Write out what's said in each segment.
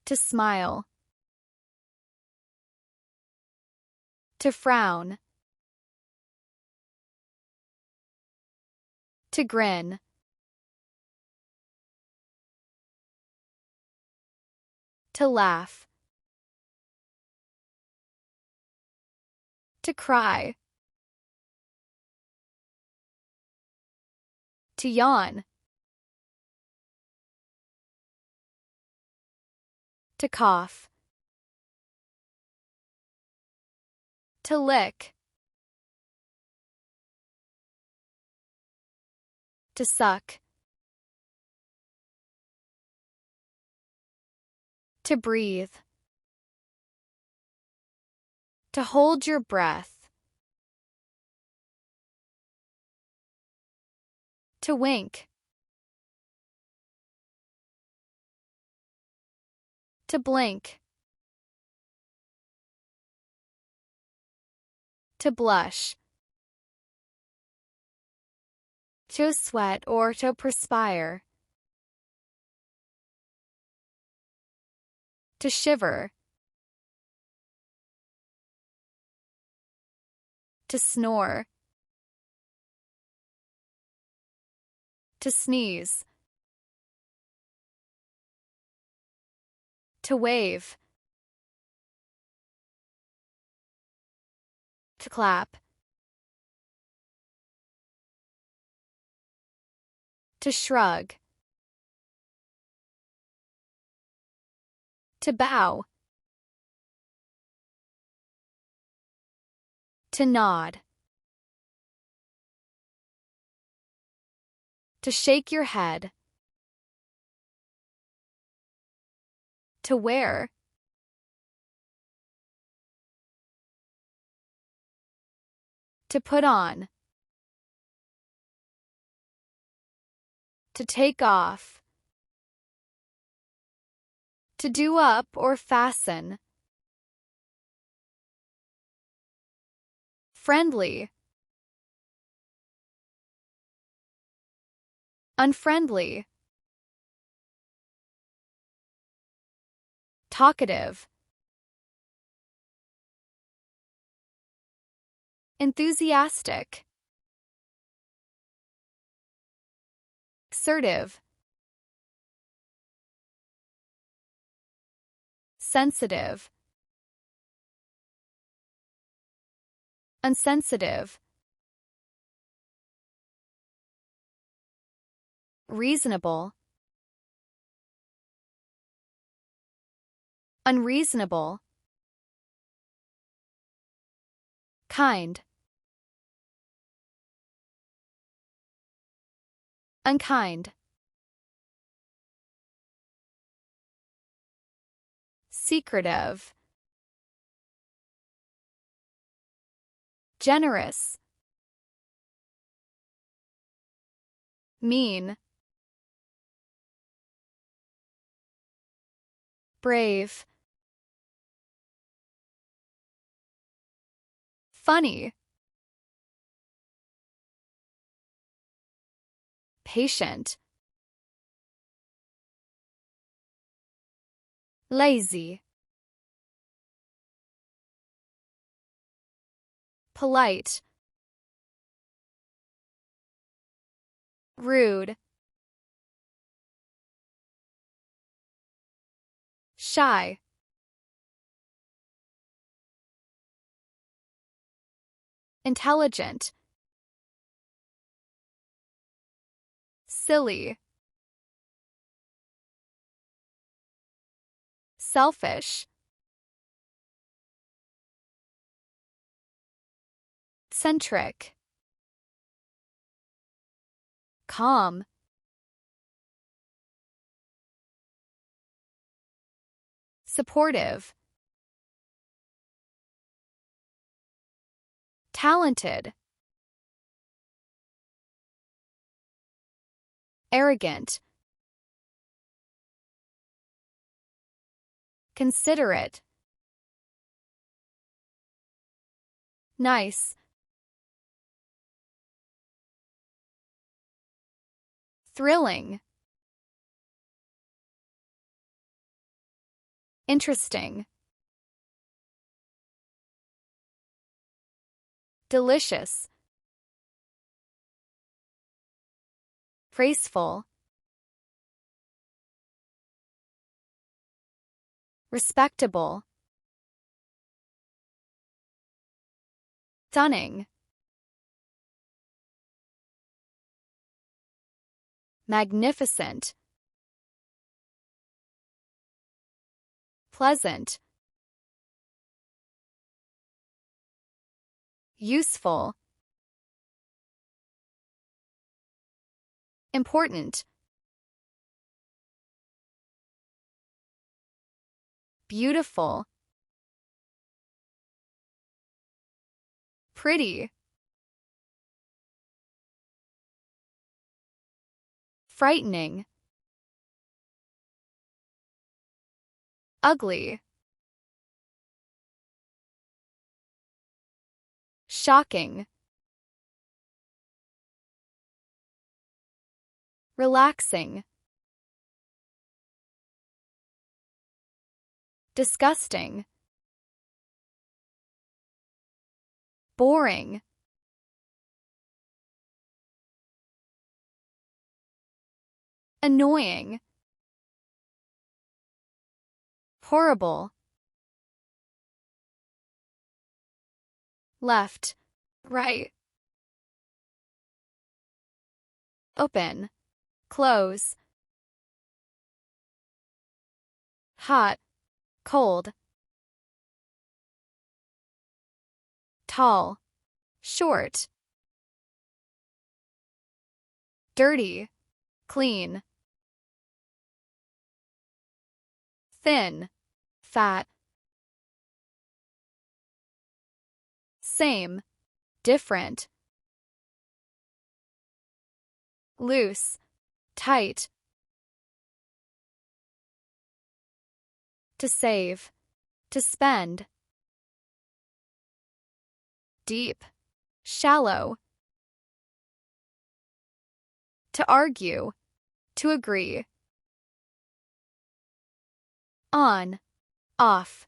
To smile. To frown. To grin. To laugh. To cry. To yawn. To cough. To lick. To suck. To breathe. To hold your breath. To wink. To blink. To blush. To sweat or to perspire. To shiver. To snore. To sneeze. To wave. To clap. To shrug. To bow. To nod. To shake your head. To wear. To put on. To take off. To do up or fasten. Friendly. Unfriendly. Talkative. Enthusiastic. Assertive. Sensitive. Unsensitive. Reasonable. Unreasonable. Kind. Unkind. Secretive. Generous. Mean. Brave. Funny. Patient. Lazy. Polite. Rude. Shy. Intelligent. Silly. Selfish. Centric. Calm. Supportive. Talented. Arrogant. Considerate. Nice. Thrilling. interesting, delicious, graceful, respectable, stunning, magnificent, pleasant, useful, important, beautiful, pretty, frightening, ugly, shocking, relaxing, disgusting, boring, annoying, horrible, left, right, open, close, hot, cold, tall, short, dirty, clean, thin, fat, same, different, loose, tight, to save, to spend, deep, shallow, to argue, to agree, on, off,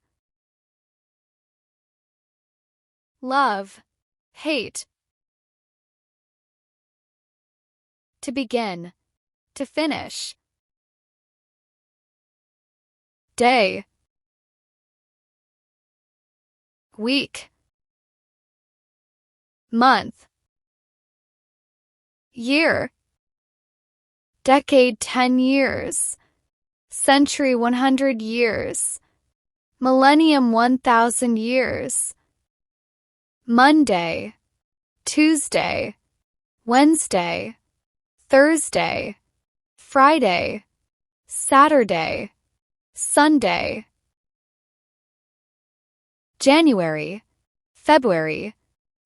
love, hate, to begin, to finish, day, week, month, year, decade 10 years, century 100 years, millennium 1000 years, Monday, Tuesday, Wednesday, Thursday, Friday, Saturday, Sunday, January, February,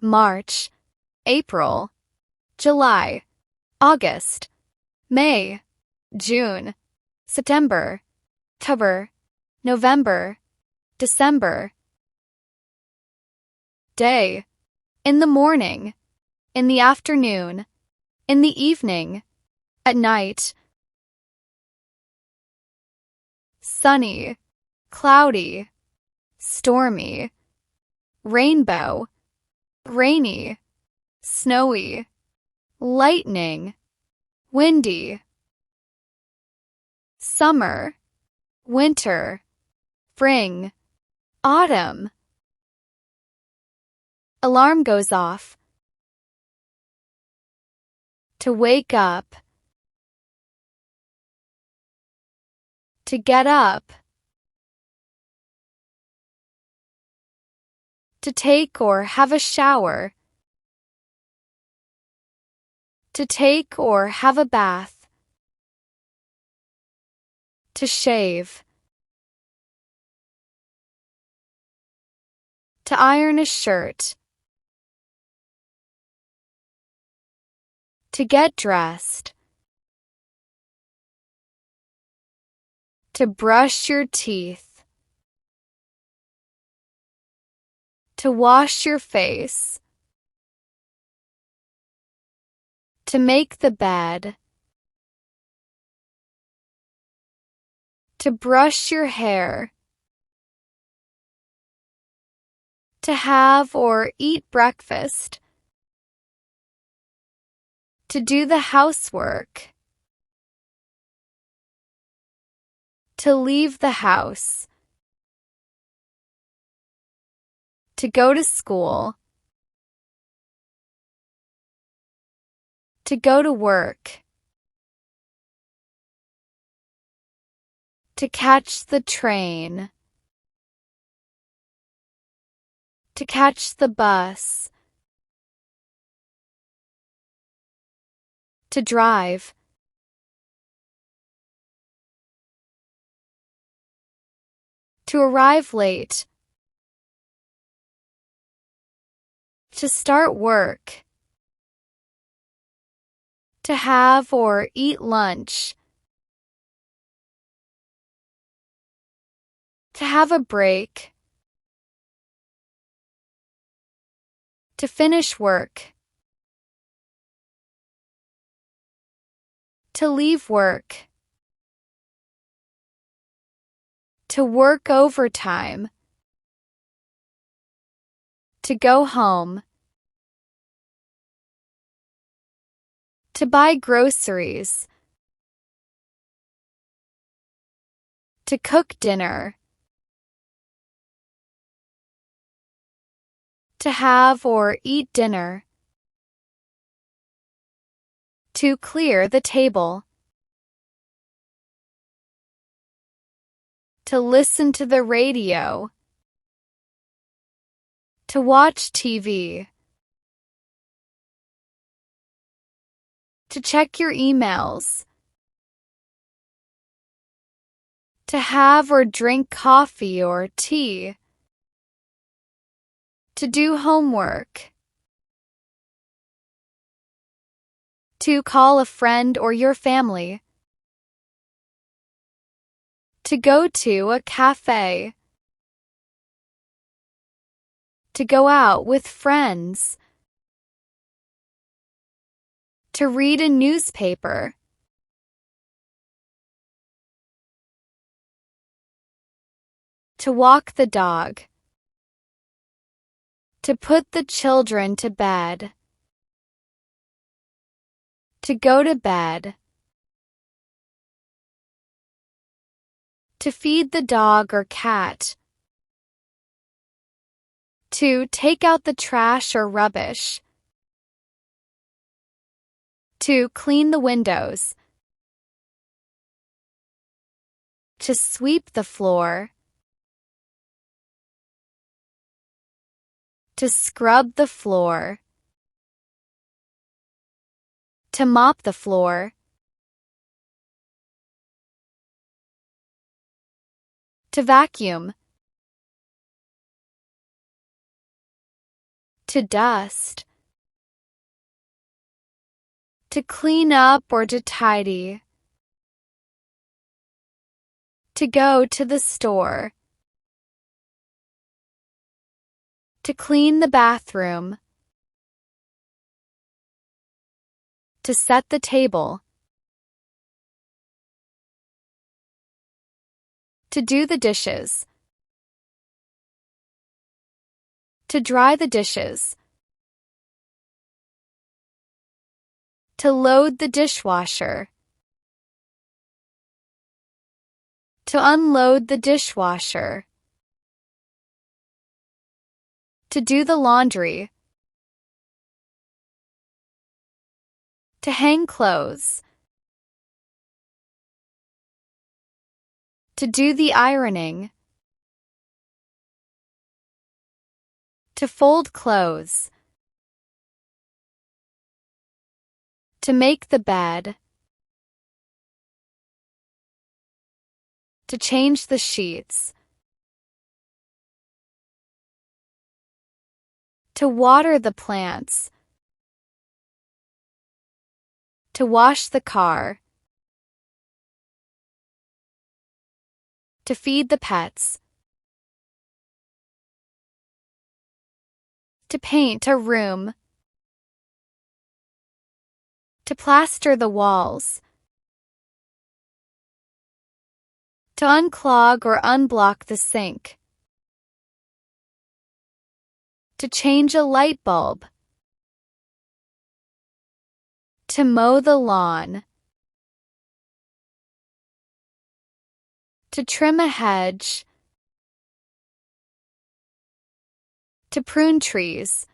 March, April, July, August, May, June, September, October, November, December, day, in the morning, in the afternoon, in the evening, at night, sunny, cloudy, stormy, rainbow, rainy, snowy, lightning, windy, summer, winter, spring, autumn. Alarm goes off. To wake up. To get up. To take or have a shower. To take or have a bath. To shave. To iron a shirt. To get dressed. To brush your teeth. To wash your face. To make the bed. To brush your hair. to have or eat breakfast, to do the housework, to leave the house, to go to school, to go to work, to catch the train, to catch the bus, to drive, to arrive late, to start work, to have or eat lunch, to have a break, to finish work, to leave work, to work overtime, to go home, to buy groceries, to cook dinner, to have or eat dinner, to clear the table, to listen to the radio, to watch TV, to check your emails, to have or drink coffee or tea, to do homework, to call a friend or your family, to go to a cafe, to go out with friends, to read a newspaper, to walk the dog, to put the children to bed, to go to bed, to feed the dog or cat, to take out the trash or rubbish, to clean the windows, to sweep the floor, to scrub the floor, to mop the floor, to vacuum, to dust, to clean up or to tidy, to go to the store, to clean the bathroom, to set the table, to do the dishes, to dry the dishes, to load the dishwasher, to unload the dishwasher, to do the laundry, to hang clothes, to do the ironing, to fold clothes, to make the bed, to change the sheets, to water the plants, to wash the car, to feed the pets, to paint a room, to plaster the walls, to unclog or unblock the sink, To change a light bulb. To mow the lawn. To trim a hedge. To prune trees.